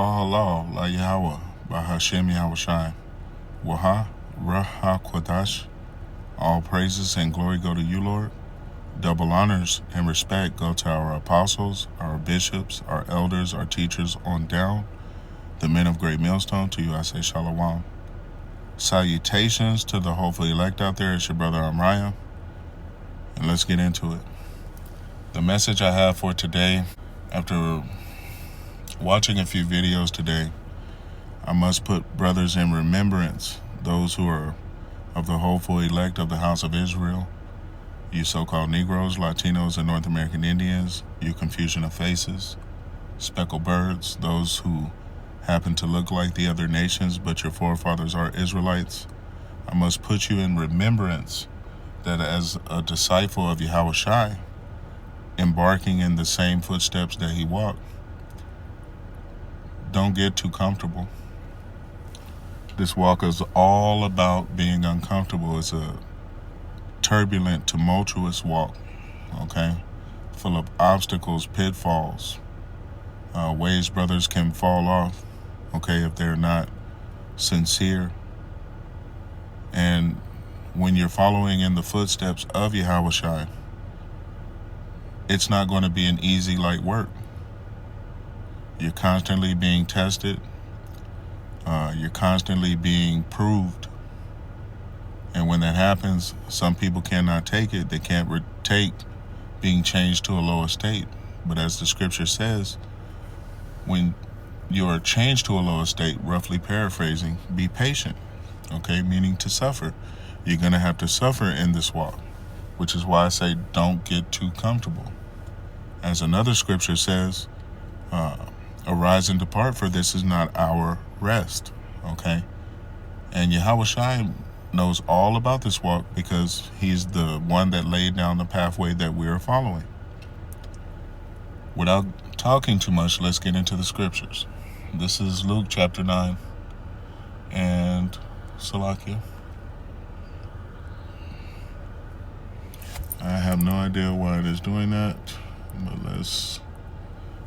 Kal Halal La Yahweh Bahashem Yahushai Waha Raha Kwadash. All praises and glory go to you, Lord. Double honors and respect go to our apostles, our bishops, our elders, our teachers on down. The men of Great Millstone, to you I say Shalom. Salutations to the hopeful elect out there. It's your brother Amraya. And let's get into it. The message I have for today, after watching a few videos today, I must put brothers in remembrance, those who are of the hopeful elect of the house of Israel, you so-called Negroes, Latinos, and North American Indians, you confusion of faces, speckled birds, those who happen to look like the other nations, but your forefathers are Israelites. I must put you in remembrance that as a disciple of Yahushai, embarking in the same footsteps that he walked, don't get too comfortable. This walk is all about being uncomfortable. It's a turbulent, tumultuous walk, okay? Full of obstacles, pitfalls, ways brothers can fall off, okay, if they're not sincere. And when you're following in the footsteps of Yahushai, it's not going to be an easy, light work. You're constantly being tested. You're constantly being proved. And when that happens, some people cannot take it. They can't take being changed to a lower state. But as the scripture says, when you are changed to a lower state, roughly paraphrasing, be patient, okay? Meaning to suffer. You're going to have to suffer in this walk, which is why I say don't get too comfortable. As another scripture says, arise and depart, for this is not our rest, okay? And Yahushua knows all about this walk because he's the one that laid down the pathway that we are following. Without talking too much, let's get into the scriptures. This is Luke chapter 9 and Salakia. I have no idea why it is doing that, but let's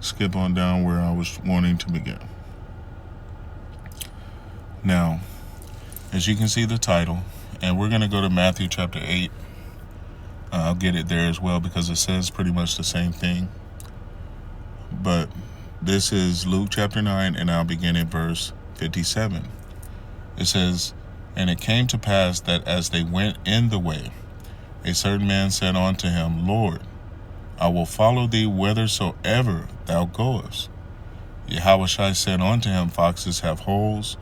skip on down where I was wanting to begin. Now, as you can see the title, and we're going to go to Matthew chapter 8. I'll get it there as well because it says pretty much the same thing. But this is Luke chapter 9, and I'll begin at verse 57. It says, "And it came to pass that as they went in the way, a certain man said unto him, Lord, I will follow thee whithersoever thou goest. Yahushua said unto him, Foxes have holes,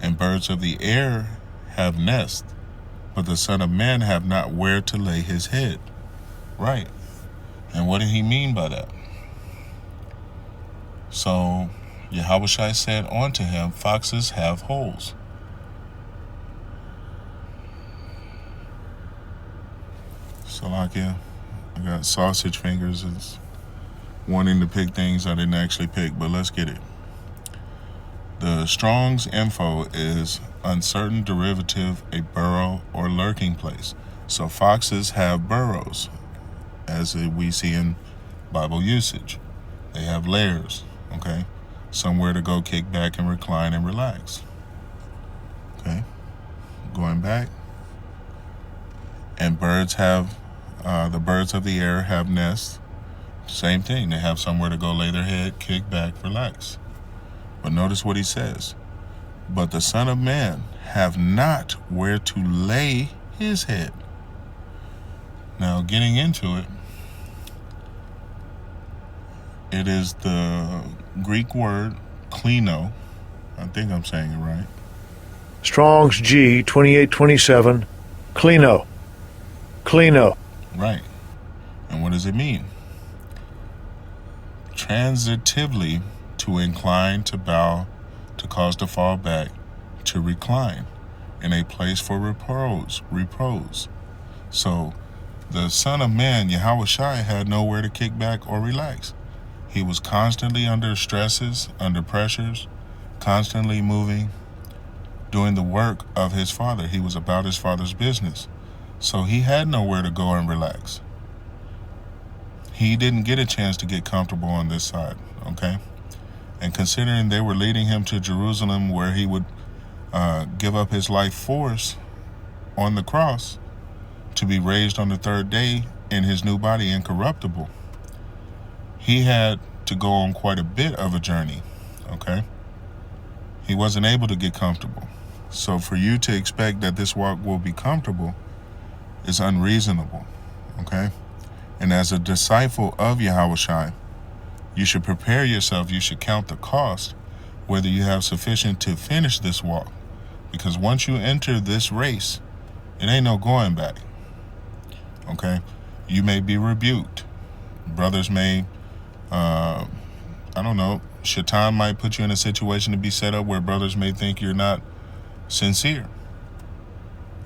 and birds of the air have nests, but the Son of Man have not where to lay his head." Right. And what did he mean by that? So Yahushua said unto him, Foxes have holes. Salakia, I got sausage fingers. It's wanting to pick things I didn't actually pick, but let's get it. The Strong's info is uncertain derivative, a burrow or lurking place. So foxes have burrows, as we see in Bible usage. They have lairs, okay? Somewhere to go kick back and recline and relax. Okay? Going back. And birds have, the birds of the air have nests. Same thing. They have somewhere to go lay their head, kick back, relax. But notice what he says. But the Son of Man have not where to lay his head. Now, getting into it, it is the Greek word klino. I think I'm saying it right. Strong's G 2827, klino. Klino. Right. And what does it mean? Transitively, to incline, to bow, to cause to fall back, to recline, in a place for repose. So, the Son of Man, Yahushua, had nowhere to kick back or relax. He was constantly under stresses, under pressures, constantly moving, doing the work of his Father. He was about his Father's business. So he had nowhere to go and relax. He didn't get a chance to get comfortable on this side, okay? And considering they were leading him to Jerusalem, where he would give up his life force on the cross to be raised on the third day in his new body, incorruptible, he had to go on quite a bit of a journey, okay? He wasn't able to get comfortable. So for you to expect that this walk will be comfortable is unreasonable, okay? And as a disciple of Yahushua, you should prepare yourself. You should count the cost, whether you have sufficient to finish this walk. Because once you enter this race, it ain't no going back, okay? You may be rebuked. Brothers may, Shaitan might put you in a situation to be set up where brothers may think you're not sincere,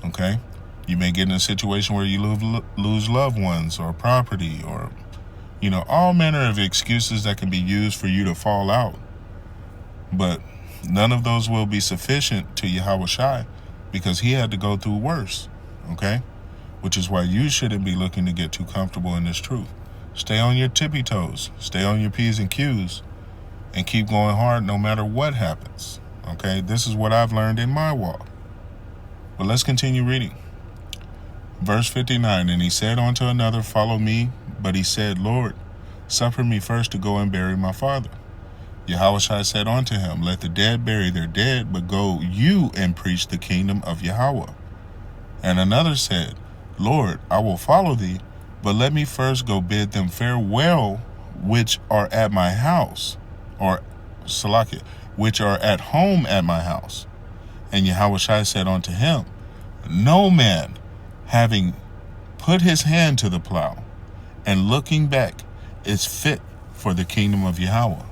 okay? You may get in a situation where you lose loved ones or property or, all manner of excuses that can be used for you to fall out. But none of those will be sufficient to Yahushua, because he had to go through worse, okay? Which is why you shouldn't be looking to get too comfortable in this truth. Stay on your tippy toes, stay on your P's and Q's, and keep going hard no matter what happens, okay? This is what I've learned in my walk. But let's continue reading. Verse 59, and he said unto another, follow me. But he said, Lord, suffer me first to go and bury my father. Yahushua said unto him, let the dead bury their dead, but go you and preach the kingdom of Yahweh. And another said, Lord, I will follow thee, but let me first go bid them farewell, which are at my house, or Salakia, which are at home at my house. And Yahushua said unto him, no man, having put his hand to the plow and looking back, is fit for the kingdom of Yahweh.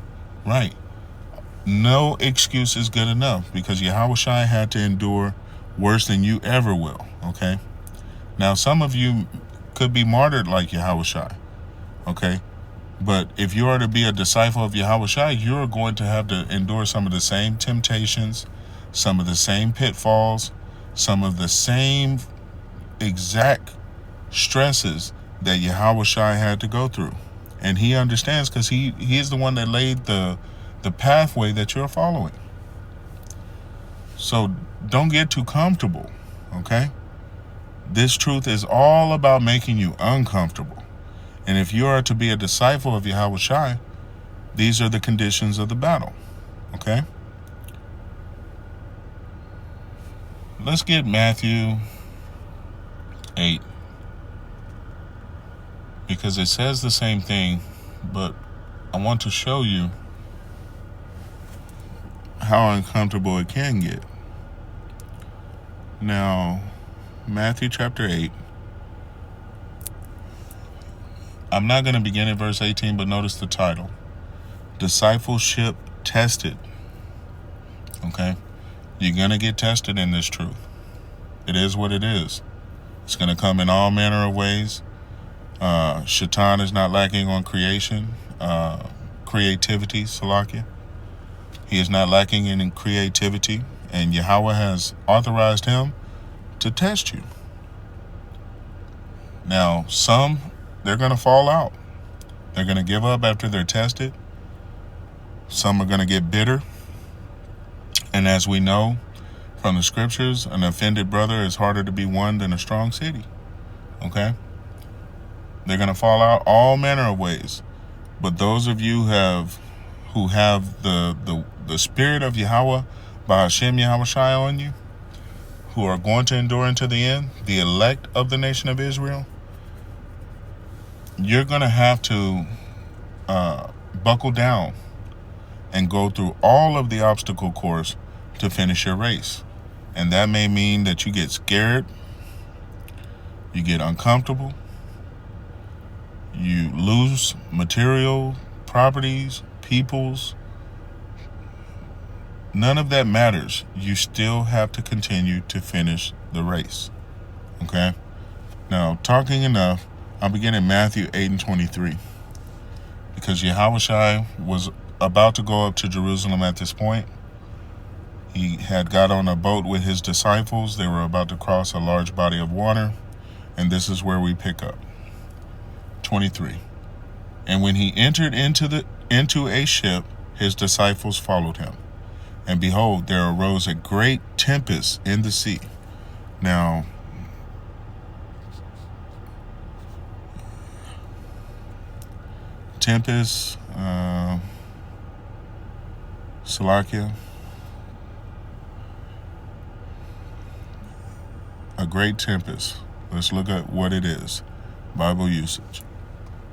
Right. No excuse is good enough, because Yahushua had to endure worse than you ever will, okay? Now, some of you could be martyred like Yahushua, okay? But if you are to be a disciple of Yahushua, you're going to have to endure some of the same temptations, some of the same pitfalls, some of the same exact stresses that Yahushua had to go through. And he understands, because he is the one that laid the pathway that you're following. So don't get too comfortable, okay? This truth is all about making you uncomfortable. And if you are to be a disciple of Yahushua, these are the conditions of the battle, okay? Let's get Matthew 8. Because it says the same thing, but I want to show you how uncomfortable it can get. Now, Matthew chapter 8. I'm not going to begin at verse 18, but notice the title. Discipleship tested. Okay? You're going to get tested in this truth. It is what it is. It's going to come in all manner of ways. Shaitan is not lacking on creativity, Salakia. He is not lacking in creativity, and Yahweh has authorized him to test you. Now, some, they're going to fall out. They're going to give up after they're tested. Some are going to get bitter. And as we know from the scriptures, an offended brother is harder to be won than a strong city. Okay? They're going to fall out all manner of ways. But those of you who have the spirit of Yahweh, Ba'ashem Yahushua on you, who are going to endure unto the end, the elect of the nation of Israel, you're going to have to buckle down and go through all of the obstacle course to finish your race. And that may mean that you get scared, you get uncomfortable, you lose material, properties, peoples. None of that matters. You still have to continue to finish the race. Okay? Now, talking enough, I'll begin in Matthew 8 and 23. Because Yahushua was about to go up to Jerusalem at this point. He had got on a boat with his disciples. They were about to cross a large body of water. And this is where we pick up. 23. And when he entered into a ship, his disciples followed him. And behold, there arose a great tempest in the sea. Now, tempest, Salakia, a great tempest. Let's look at what it is. Bible usage.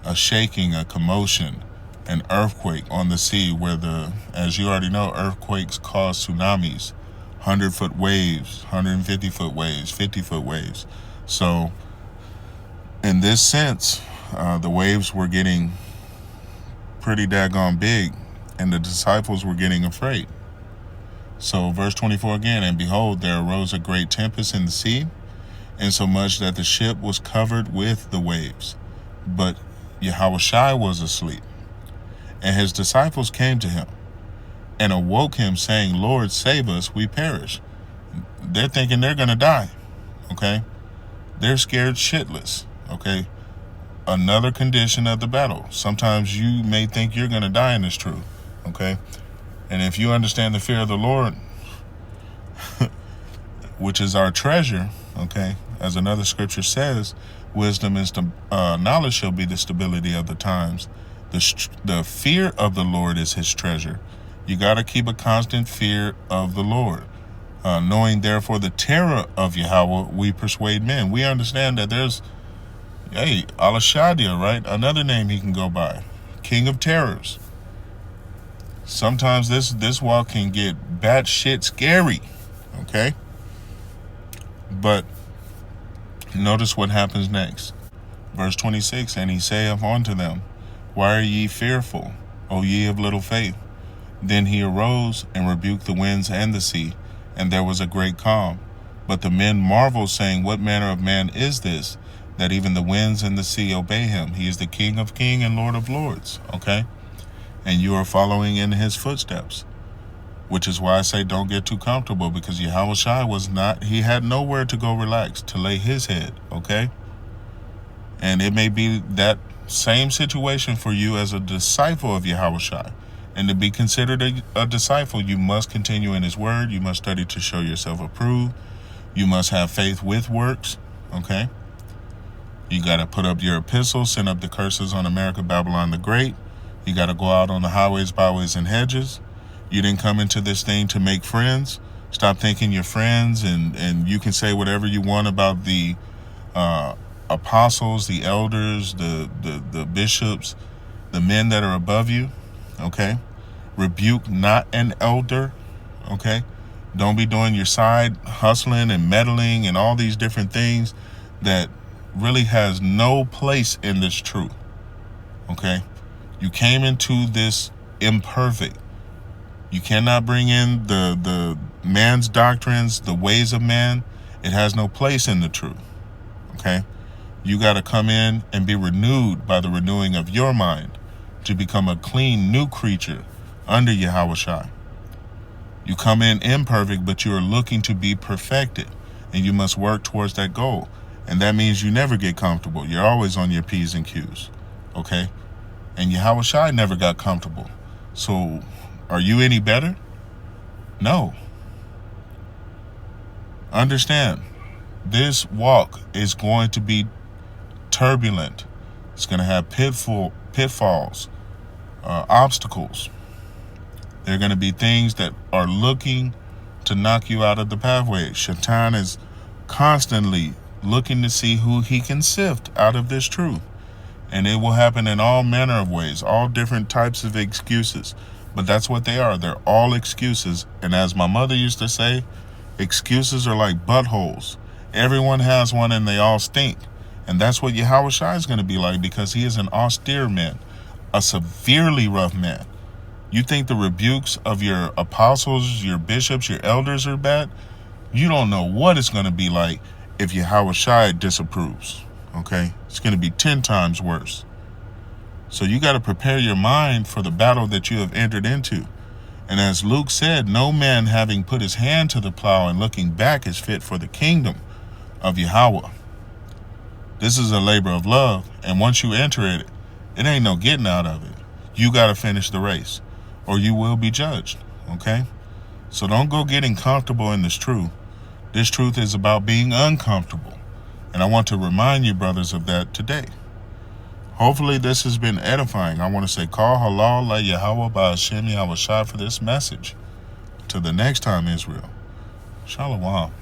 A shaking, a commotion, an earthquake on the sea where as you already know, earthquakes cause tsunamis, 100-foot waves, 150-foot waves, 50-foot waves. So in this sense, the waves were getting pretty daggone big and the disciples were getting afraid. So verse 24 again, and behold, there arose a great tempest in the sea, insomuch that the ship was covered with the waves. But Yahushua was asleep. And his disciples came to him and awoke him, saying, Lord, save us, we perish. They're thinking they're going to die, okay? They're scared shitless, okay? Another condition of the battle. Sometimes you may think you're going to die in this truth, okay? And if you understand the fear of the Lord, which is our treasure, okay, as another scripture says, wisdom is knowledge shall be the stability of the times. The fear of the Lord is his treasure. You got to keep a constant fear of the Lord. Knowing therefore the terror of Yahweh, we persuade men. We understand that there's, Al-Shadia, right? Another name he can go by. King of terrors. Sometimes this walk can get batshit scary, okay? But notice what happens next. Verse 26, and he saith unto them, why are ye fearful, O ye of little faith? Then he arose and rebuked the winds and the sea, and there was a great calm. But the men marveled, saying, what manner of man is this, that even the winds and the sea obey him? He is the King of kings and Lord of lords, okay? And you are following in his footsteps, which is why I say don't get too comfortable, because Yahushua he had nowhere to go relax, to lay his head, okay? And it may be that same situation for you as a disciple of Yahushua. And to be considered a disciple, you must continue in his word. You must study to show yourself approved. You must have faith with works, okay? You got to put up your epistles, send up the curses on America, Babylon the Great. You got to go out on the highways, byways, and hedges. You didn't come into this thing to make friends. Stop thinking you're friends, and you can say whatever you want about the apostles, the elders, the bishops, the men that are above you, okay? Rebuke not an elder, okay? Don't be doing your side hustling and meddling and all these different things that really has no place in this truth, okay? You came into this imperfect. You cannot bring in the man's doctrines, the ways of man. It has no place in the truth, okay? You got to come in and be renewed by the renewing of your mind to become a clean new creature under Yahushua. You come in imperfect, but you are looking to be perfected, and you must work towards that goal. And that means you never get comfortable. You're always on your P's and Q's, okay? And Yahushua never got comfortable. So are you any better? No. Understand, this walk is going to be turbulent. It's going to have pitfalls, obstacles. There are going to be things that are looking to knock you out of the pathway. Shaitan is constantly looking to see who he can sift out of this truth. And it will happen in all manner of ways, all different types of excuses. But that's what they are. They're all excuses. And as my mother used to say, excuses are like buttholes. Everyone has one and they all stink. And that's what Yahushua is going to be like, because he is an austere man, a severely rough man. You think the rebukes of your apostles, your bishops, your elders are bad? You don't know what it's going to be like if Yahushua disapproves. Okay? It's going to be 10 times worse. So you got to prepare your mind for the battle that you have entered into. And as Luke said, no man having put his hand to the plow and looking back is fit for the kingdom of Yahweh. This is a labor of love. And once you enter it, it ain't no getting out of it. You got to finish the race. or you will be judged. Okay? So don't go getting comfortable in this truth. This truth is about being uncomfortable. And I want to remind you, brothers, of that today. Hopefully this has been edifying. I want to say, Call halal la Yahweh ba'ashem Yahweh Shai for this message. Till the next time, Israel. Shalom.